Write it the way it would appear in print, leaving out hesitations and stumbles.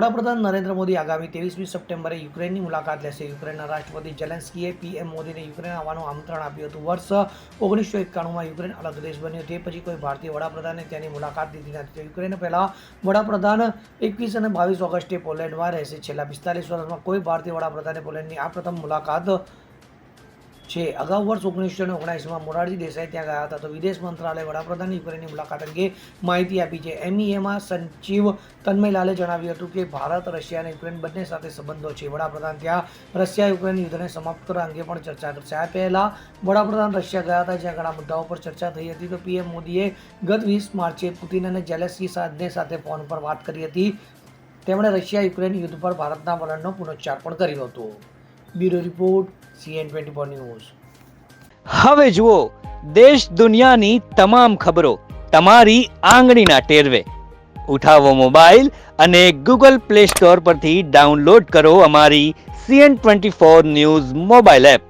વડાપ્રધાન નરેન્દ્ર મોદી આગામી 23મી સપ્ટેમ્બરે યુક્રેનની મુલાકાત લેશે. યુક્રેનના રાષ્ટ્રપતિ ઝેલેન્સ્કીએ પીએમ મોદીને યુક્રેન આવવાનું આમંત્રણ આપ્યું હતું. વર્ષ 1991માં યુક્રેન અલગ દેશ બન્યો તે પછી કોઈ ભારતીય વડાપ્રધાને તેની મુલાકાત લીધી નથી. યુક્રેન પહેલા વડાપ્રધાન 21 અને 22 ઓગસ્ટે પોલેન્ડમાં રહેશે. છેલ્લા 45 વર્ષમાં કોઈ ભારતીય વડાપ્રધાને પોલેન્ડની આ પ્રથમ મુલાકાત છે. અગાઉ વર્ષ 1979માં મોરારજી દેસાઈ ત્યાં ગયા હતા. તો વિદેશ મંત્રાલય વડાપ્રધાનની યુક્રેનની મુલાકાત અંગે માહિતી આપી છે. MEAમાં સચિવ તન્મયલાલે જણાવ્યું હતું કે ભારત, રશિયા અને યુક્રેન બંને સાથે સંબંધો છે. વડાપ્રધાન ત્યાં રશિયા યુક્રેન યુદ્ધને સમાપ્ત કરવા અંગે પણ ચર્ચા કરશે. આ પહેલા વડાપ્રધાન રશિયા ગયા હતા, જ્યાં ઘણા મુદ્દાઓ પર ચર્ચા થઈ હતી. તો PM મોદીએ ગત 20 માર્ચે પુતિન અને ઝેલેન્સ્કી સાથે ફોન પર વાત કરી હતી. તેમણે રશિયા યુક્રેન યુદ્ધ પર ભારતના વલણનો પુનરુચ્ચાર પણ કર્યો હતો. Bureau report, CN24 news. હવે જુઓ દેશ દુનિયાની તમામ ખબરો તમારી આંગળીના ટેરવે. ઉઠાવો મોબાઈલ અને Google Play Store પરથી ડાઉનલોડ કરો અમારી CN24 ન્યૂઝ મોબાઈલ એપ.